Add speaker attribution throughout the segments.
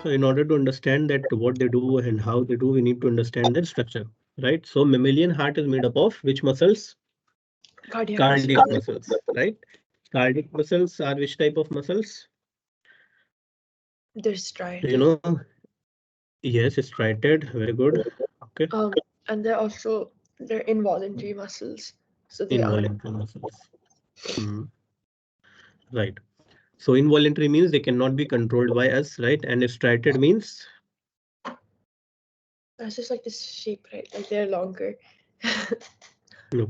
Speaker 1: in order to understand that what they do and how they do, we need to understand their structure, right? So mammalian heart is made up of which muscles? Cardiac muscles, right? Cardiac muscles are which type of muscles?
Speaker 2: They're striated.
Speaker 1: You know, yes, striated. Very good. Okay.
Speaker 2: And they're involuntary muscles. So they are
Speaker 1: Involuntary muscles. Hmm. Right. So involuntary means they cannot be controlled by us, right? And striated means
Speaker 2: that's just like this shape, right? Like they're longer.
Speaker 1: no.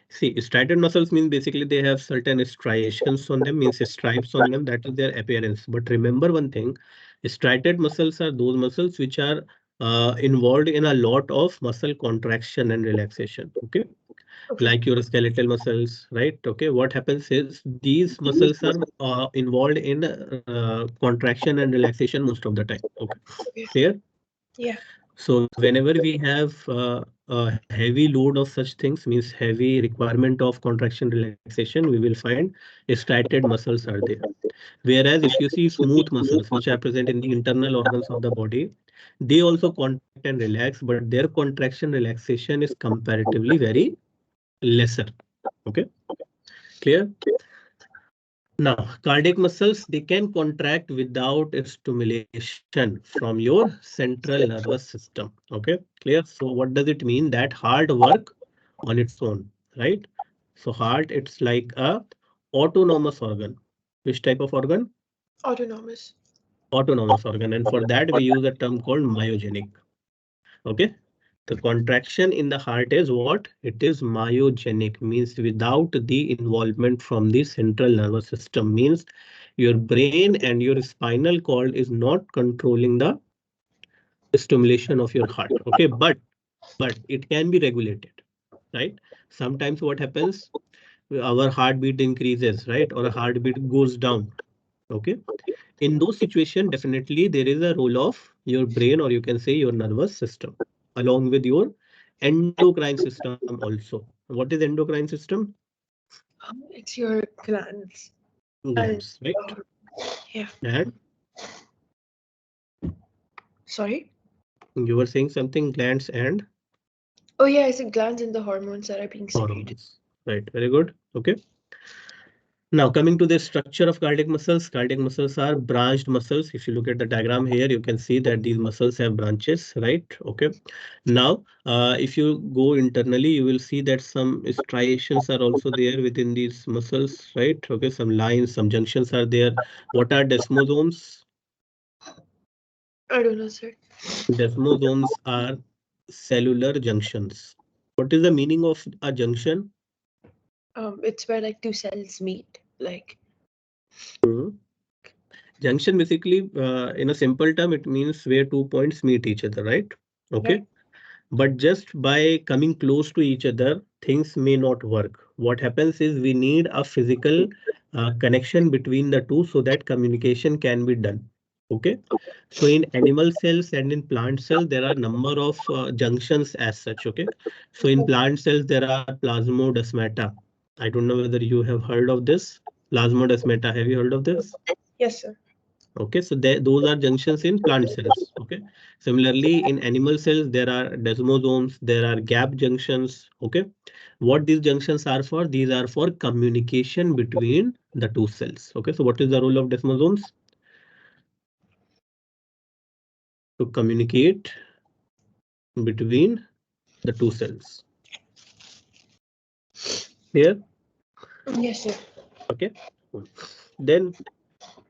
Speaker 1: See, striated muscles means basically they have certain striations on them, means stripes on them. That is their appearance. But remember one thing, striated muscles are those muscles which are involved in a lot of muscle contraction and relaxation. Okay. Like your skeletal muscles, right? Okay, what happens is these muscles are involved in contraction and relaxation most of the time. Okay, clear?
Speaker 2: Yeah.
Speaker 1: So whenever we have a heavy load of such things, means heavy requirement of contraction relaxation, we will find striated muscles are there. Whereas if you see smooth muscles, which are present in the internal organs of the body, they also contract and relax, but their contraction relaxation is comparatively very lesser. Okay, clear? Now, cardiac muscles, they can contract without stimulation from your central nervous system. Okay, clear? So what does it mean? That heart work on its own, right? So heart, it's like a autonomous organ. Which type of organ?
Speaker 2: Autonomous.
Speaker 1: Autonomous organ. And for that, we use a term called myogenic. Okay. The contraction in the heart is what? It is myogenic, means without the involvement from the central nervous system, means your brain and your spinal cord is not controlling the stimulation of your heart. Okay, but it can be regulated, right? Sometimes what happens? Our heartbeat increases, right? Or a heartbeat goes down. Okay. In those situations, definitely there is a role of your brain, or you can say your nervous system, along with your endocrine system also. What is endocrine system?
Speaker 2: It's your glands.
Speaker 1: Glands, right?
Speaker 2: Yeah.
Speaker 1: And
Speaker 2: Sorry?
Speaker 1: you were saying something, glands and
Speaker 2: Oh yeah, I said glands and the hormones that are being secreted.
Speaker 1: hormones. Right, very good. Okay. Now coming to the structure of cardiac muscles are branched muscles. If you look at the diagram here, you can see that these muscles have branches, right? Okay. Now, if you go internally, you will see that some striations are also there within these muscles, right? Okay, some lines, some junctions are there. What are desmosomes?
Speaker 2: I don't know, sir.
Speaker 1: Desmosomes are cellular junctions. What is the meaning of a junction?
Speaker 2: It's where like two cells meet. Like
Speaker 1: Mhm. Junction basically, in a simple term, it means where 2 points meet each other, right? Okay. But just by coming close to each other, things may not work. What happens is we need a physical connection between the two so that communication can be done. Okay. So in animal cells and in plant cells, there are number of junctions as such. Okay. So in plant cells, there are plasmodesmata. I don't know whether you have heard of this. Plasmodesmata. Have you heard of this?
Speaker 2: yes, sir.
Speaker 1: Okay, so those are junctions in plant cells. Okay, similarly in animal cells there are desmosomes, there are gap junctions. Okay, what these junctions are for? These are for communication between the two cells. Okay, so what is the role of desmosomes? To communicate between the two cells. Here.
Speaker 2: Yes, sir.
Speaker 1: Okay, then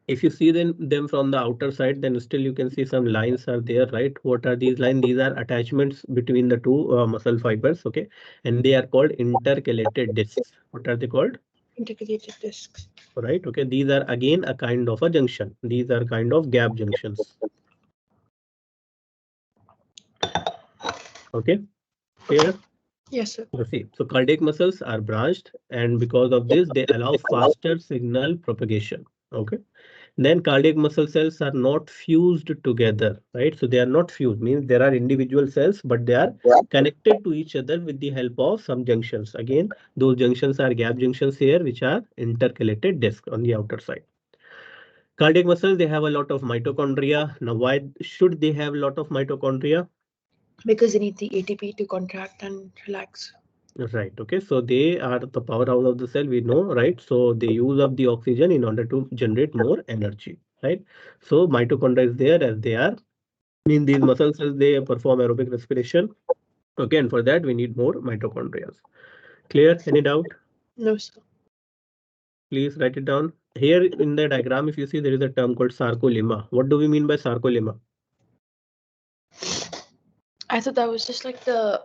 Speaker 1: if you see them from the outer side, then still you can see some lines are there, right? What are these lines? These are attachments between the two muscle fibers, okay? And they are called intercalated discs. What are they called?
Speaker 2: Intercalated discs.
Speaker 1: Right, okay. These are again a kind of a junction. These are kind of gap junctions. Okay, clear?
Speaker 2: Yes, sir.
Speaker 1: See, so cardiac muscles are branched, and because of this, they allow faster signal propagation. Okay. Then cardiac muscle cells are not fused together, right? So they are not fused, means there are individual cells, but they are connected to each other with the help of some junctions. Again, those junctions are gap junctions here, which are intercalated disc on the outer side. Cardiac muscle, they have a lot of mitochondria. Now, why should they have a lot of mitochondria?
Speaker 2: Because they need the ATP to contract and relax.
Speaker 1: Right. Okay. So they are the powerhouse of the cell, we know, right? So they use up the oxygen in order to generate more energy, right? So mitochondria is there as they are. In these muscle cells, they perform aerobic respiration. Okay. And for that, we need more mitochondria. Clear? Any doubt?
Speaker 2: No, sir.
Speaker 1: Please write it down. Here in the diagram, if you see, there is a term called sarcolemma. What do we mean by sarcolemma?
Speaker 2: I thought that was just like the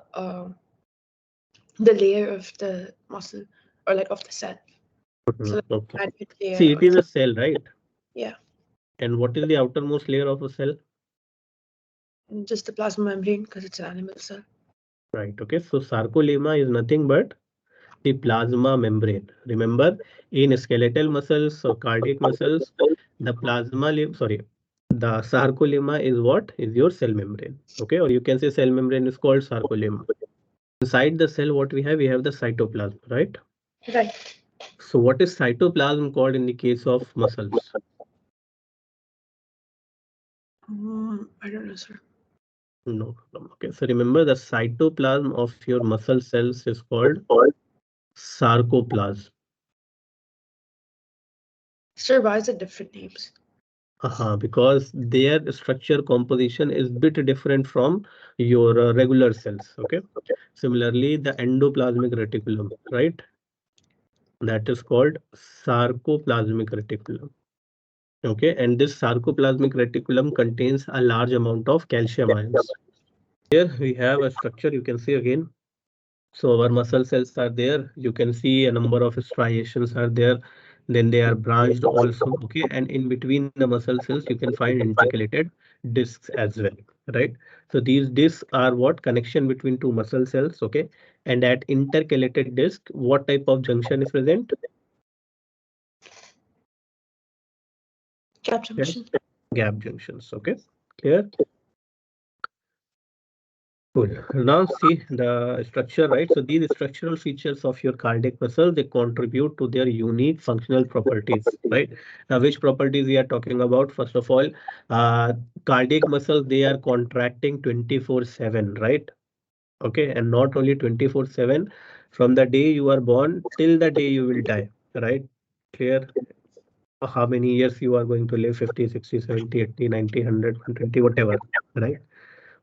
Speaker 2: layer of the muscle or like of the cell. So like
Speaker 1: Okay.
Speaker 2: added layer
Speaker 1: See, it
Speaker 2: on
Speaker 1: is a
Speaker 2: top.
Speaker 1: cell, right?
Speaker 2: Yeah,
Speaker 1: And what is the outermost layer of a cell?
Speaker 2: just the plasma membrane because it's an animal cell.
Speaker 1: Right. Okay. So sarcolemma is nothing but the plasma membrane. Remember, in skeletal muscles or cardiac muscles, the the sarcolemma is what is your cell membrane. Okay, or you can say cell membrane is called sarcolemma. Inside the cell, what we have the cytoplasm, right?
Speaker 2: Right.
Speaker 1: So, what is cytoplasm called in the case of muscles?
Speaker 2: I don't know, sir.
Speaker 1: No problem. Okay, so remember the cytoplasm of your muscle cells is called sarcoplasm.
Speaker 2: Sir, why is it different names?
Speaker 1: Because their structure composition is bit different from your regular cells. Okay. Similarly, the endoplasmic reticulum, right? That is called sarcoplasmic reticulum. Okay. And this sarcoplasmic reticulum contains a large amount of calcium ions. Here we have a structure you can see again. So our muscle cells are there. You can see a number of striations are there. Then they are branched also. Okay. And in between the muscle cells, you can find intercalated discs as well. Right. So these discs are what connection between two muscle cells. Okay. And at intercalated disc, what type of junction is present?
Speaker 2: Gap
Speaker 1: Yes.
Speaker 2: junction.
Speaker 1: Gap junctions. Okay. Clear? Cool. Now see the structure, right? So these structural features of your cardiac muscle, they contribute to their unique functional properties, right? Now, which properties we are talking about? First of all, uh, cardiac muscles, they are contracting 24/7, right? Okay, and not only 24/7, from the day you are born till the day you will die, right? Clear? How many years you are going to live, 50, 60, 70, 80, 90, 100, 120, whatever, right?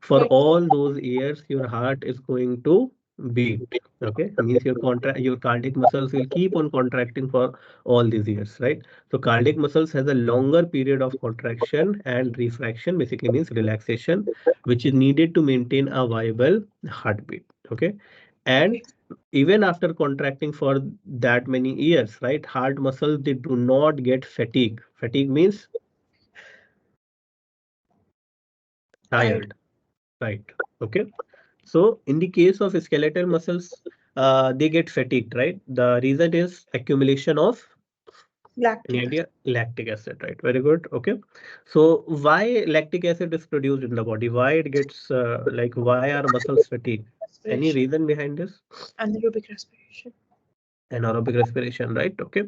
Speaker 1: For
Speaker 2: Right.
Speaker 1: all those years your heart is going to beat. Okay, means your cardiac muscles will keep on contracting for all these years, right? So cardiac muscles has a longer period of contraction and refraction, basically means relaxation, which is needed to maintain a viable heartbeat. Okay, and
Speaker 2: Okay.
Speaker 1: even after contracting for that many years, right, heart muscles, they do not get fatigue means
Speaker 2: Tired.
Speaker 1: tired, right? Okay. So in the case of skeletal muscles, they get fatigued, right? The reason is accumulation of any
Speaker 2: Lactic acid.
Speaker 1: idea? Lactic acid, right? Very good. Okay. So why lactic acid is produced in the body? Why it gets why are muscles fatigued? Any
Speaker 2: Respiration.
Speaker 1: reason behind this?
Speaker 2: Anaerobic respiration.
Speaker 1: Anaerobic respiration, right? Okay.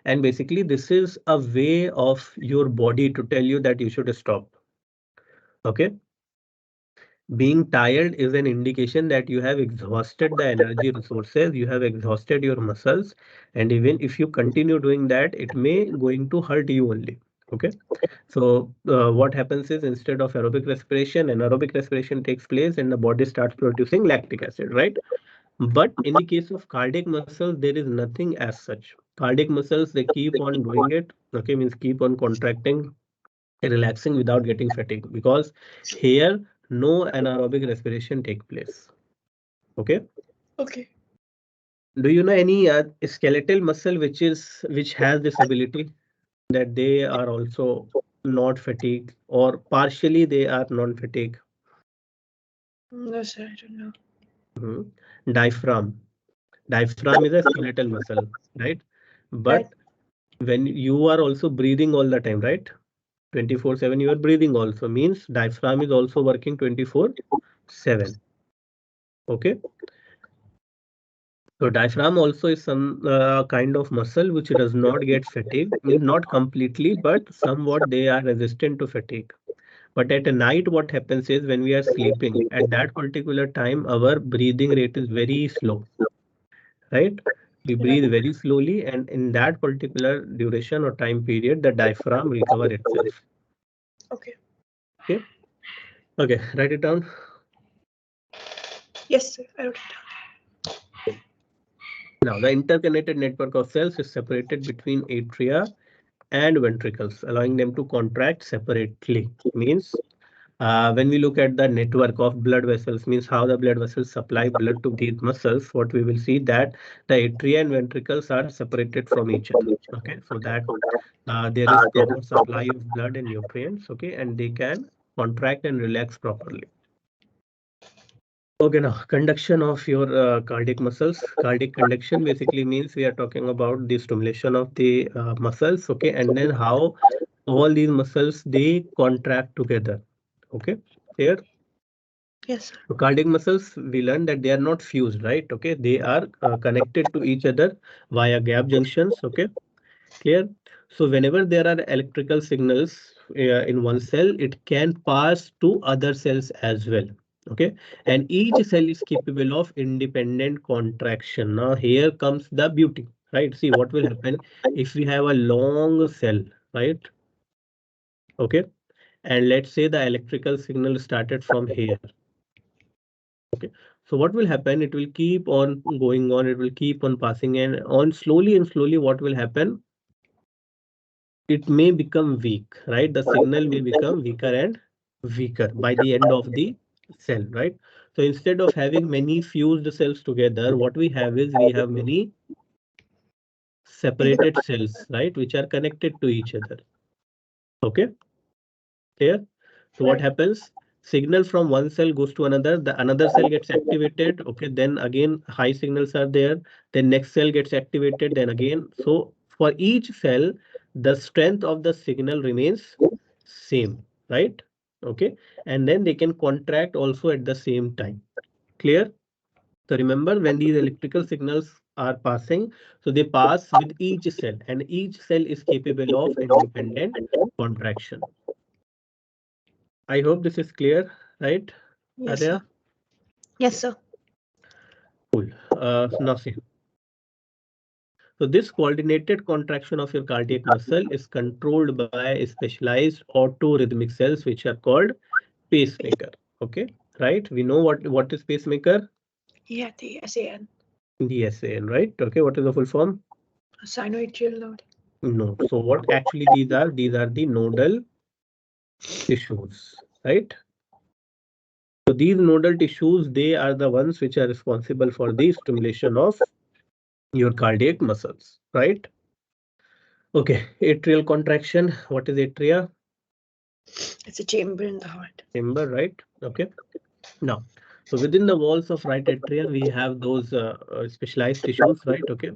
Speaker 1: And basically, this is a way of your body to tell you that you should stop. Okay. Being tired is an indication that you have exhausted the energy resources, you have exhausted your muscles, and even if you continue doing that, it may going to hurt you only. Okay. So what happens is instead of aerobic respiration, anaerobic respiration takes place and the body starts producing lactic acid, right? But in the case of cardiac muscles, there is nothing as such. Cardiac muscles, they keep on doing it. Okay, means keep on contracting, relaxing without getting fatigued, because here no anaerobic respiration take place. Okay.
Speaker 2: Okay.
Speaker 1: Do you know any skeletal muscle which has this ability that they are also not fatigued or partially they are non-fatigued?
Speaker 2: No, sir, I don't know.
Speaker 1: Mhm. Diaphragm. Diaphragm is a skeletal muscle, right?
Speaker 2: Right.
Speaker 1: But when you are also breathing all the time, right? 24/7 you are breathing also, means diaphragm is also working 24/7. Okay. So diaphragm also is some kind of muscle which does not get fatigue, means not completely, but somewhat they are resistant to fatigue. But at night, what happens is when we are sleeping, at that particular time, our breathing rate is very slow, right? We
Speaker 2: Right.
Speaker 1: breathe very slowly, and in that particular duration or time period, the diaphragm recover itself.
Speaker 2: Okay.
Speaker 1: Okay, okay, write it down.
Speaker 2: Yes, sir. I wrote it
Speaker 1: Now, the interconnected network of cells is separated between atria and ventricles, allowing them to contract separately. Means when we look at the network of blood vessels, means how the blood vessels supply blood to these muscles, what we will see that the atria and ventricles are separated from each other. Okay, so that there is proper supply of blood and nutrients. Okay, and they can contract and relax properly. Okay, now conduction of your cardiac muscles. Cardiac conduction basically means we are talking about the stimulation of the muscles. Okay, and then how all these muscles they contract together. Okay, here.
Speaker 2: down. Yes, sir.
Speaker 1: So cardiac muscles, we learned that they are not fused, right? Okay, they are connected to each other via gap junctions. Okay, clear. So whenever there are electrical signals in one cell, it can pass to other cells as well. Okay, and each cell is capable of independent contraction. Now here comes the beauty, right? See what will happen if we have a long cell, right? Okay, and let's say the electrical signal started from here. Okay, so what will happen? It will keep on going on. It will keep on passing and on slowly and slowly. What will happen? It may become weak, right? The signal may become weaker and weaker by the end of the cell, right? So instead of having many fused cells together, what we have is we have many separated cells, right? Which are connected to each other. Okay, clear? So what
Speaker 2: Right.
Speaker 1: happens? Signal from one cell goes to another, the another cell gets activated. Okay, then again high signals are there. Then next cell gets activated, then again. So for each cell, the strength of the signal remains same, right? Okay, and then they can contract also at the same time. Clear? So remember when these electrical signals are passing, so they pass with each cell, and each cell is capable of independent contraction. I hope this is clear, right,
Speaker 2: Yes, sir.
Speaker 1: Arya?
Speaker 2: Yes, sir.
Speaker 1: Cool. Now see. So this coordinated contraction of your cardiac muscle is controlled by specialized auto-rhythmic cells, which are called pacemaker. Okay, right? We know what is pacemaker?
Speaker 2: Yeah, the SAN.
Speaker 1: The SAN, right? Okay, what is the full form?
Speaker 2: Sinoatrial node.
Speaker 1: Node. So what actually these are? These are the nodal tissues, right? So these nodal tissues, they are the ones which are responsible for the stimulation of your cardiac muscles, right? Okay, atrial contraction. What is atria?
Speaker 2: It's a chamber in the heart.
Speaker 1: Chamber, right? Okay. Now, so within the walls of right atrium, we have those specialized tissues, right? Okay.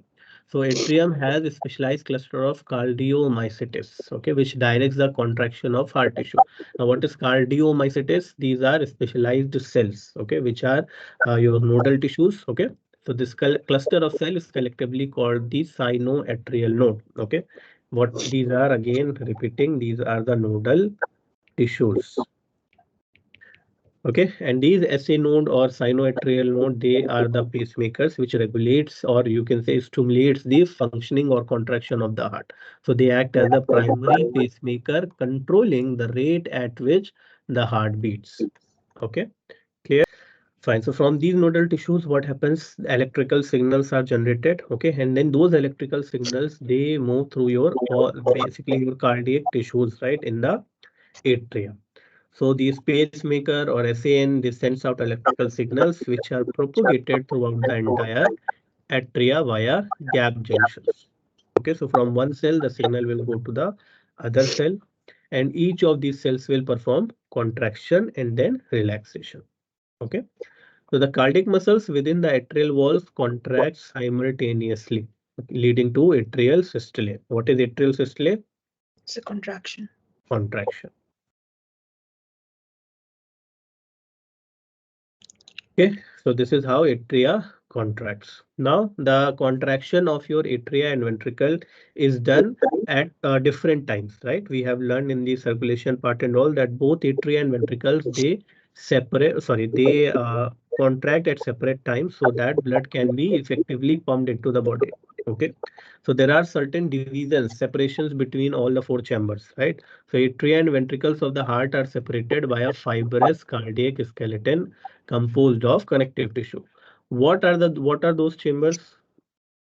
Speaker 1: So atrium has a specialized cluster of cardiomyocytes, okay, which directs the contraction of heart tissue. Now, what is cardiomyocytes? These are specialized cells, okay, which are your nodal tissues, okay. So this cluster of cells is collectively called the sinoatrial node, okay. What these are again repeating, these are the nodal tissues. Okay, and these SA node or sinoatrial node, they are the pacemakers which regulates or you can say stimulates the functioning or contraction of the heart. So they act as the primary pacemaker controlling the rate at which the heart beats. Okay, clear? Fine. So from these nodal tissues, what happens? Electrical signals are generated. Okay, and then those electrical signals they move through your or basically your cardiac tissues, right, in the atria. So these pacemaker or SAN, this sends out electrical signals which are propagated throughout the entire atria via gap junctions. Okay, so from one cell, the signal will go to the other cell, and each of these cells will perform contraction and then relaxation. Okay, so the cardiac muscles within the atrial walls contract simultaneously, leading to atrial systole. What is atrial systole?
Speaker 2: It's a contraction.
Speaker 1: Contraction. Okay, so this is how atria contracts. Now, the contraction of your atria and ventricle is done at different times, right? We have learned in the circulation part and all that both atria and ventricles they contract at separate times so that blood can be effectively pumped into the body. Okay, so there are certain divisions, separations between all the four chambers, right? So atria and ventricles of the heart are separated by a fibrous cardiac skeleton composed of connective tissue. What are those chambers?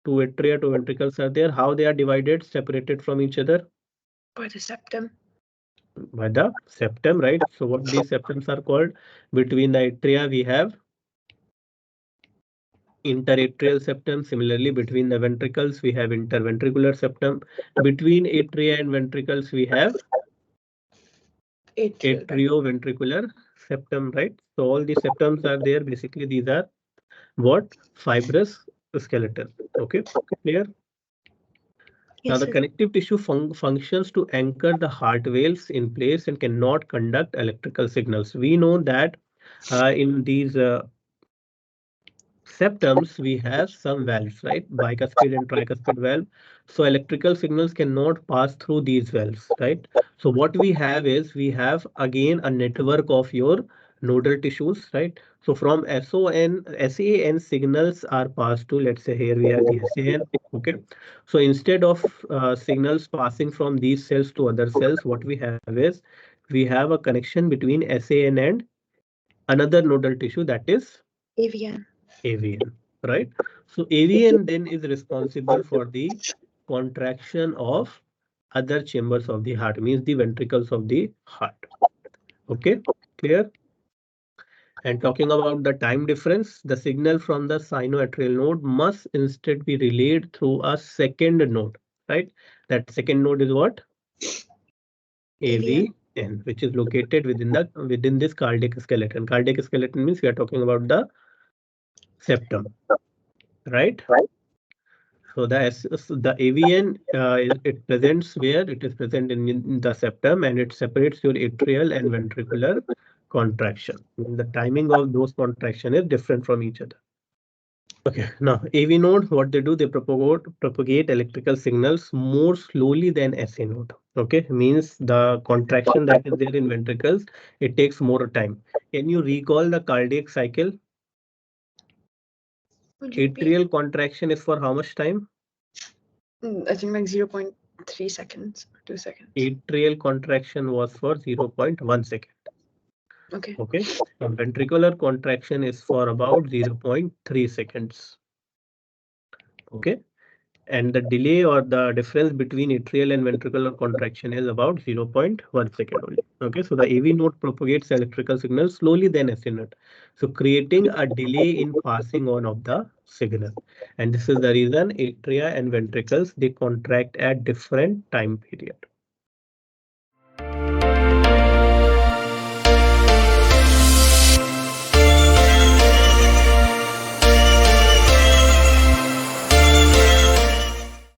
Speaker 1: Two atria, two ventricles are there. How they are divided, separated from each other?
Speaker 2: By the septum.
Speaker 1: By the septum, right? So what these septums are called? Between the atria, we have interatrial septum. Similarly, between the ventricles, we have interventricular septum. Between atria and ventricles, we have
Speaker 2: Atrial.
Speaker 1: atrioventricular septum, right? So all the septums are there. Basically, these are what? Fibrous skeleton. Okay, clear? Now,
Speaker 2: Yes,
Speaker 1: the
Speaker 2: sir.
Speaker 1: connective tissue functions to anchor the heart valves in place and cannot conduct electrical signals. We know that in these septums, we have some valves, right? Bicuspid and tricuspid valve. So electrical signals cannot pass through these valves, right? So what we have is we have again a network of your nodal tissues, right? So from SAN signals are passed to, let's say here we have the SAN, okay? So instead of signals passing from these cells to other cells, what we have is we have a connection between SAN and another nodal tissue that is
Speaker 2: AVN.
Speaker 1: AVN, right? So AVN then is responsible for the contraction of other chambers of the heart, means the ventricles of the heart. Okay, clear? And talking about the time difference, the signal from the sinoatrial node must instead be relayed through a second node, right? That second node is what?
Speaker 2: AVN.
Speaker 1: AVN, which is located within this cardiac skeleton. Cardiac skeleton means we are talking about the septum, right? So the AVN it presents where it is present in the septum and it separates your atrial and ventricular contraction. The timing of those contraction is different from each other. Okay, now AV node, what they do, they propagate electrical signals more slowly than SA node. Okay, means the contraction that is there in ventricles, it takes more time. Can you recall the cardiac cycle?
Speaker 2: Would you repeat?
Speaker 1: Atrial contraction is for how much time?
Speaker 2: I think like 0.3 seconds or 2 seconds.
Speaker 1: Atrial contraction was for 0.1 second.
Speaker 2: Okay.
Speaker 1: Okay, and ventricular contraction is for about 0.3 seconds. Okay, and the delay or the difference between atrial and ventricular contraction is about 0.1 second only. Okay, so the AV node propagates electrical signals slowly than SA node, so creating a delay in passing on of the signal. And this is the reason atria and ventricles they contract at different time period.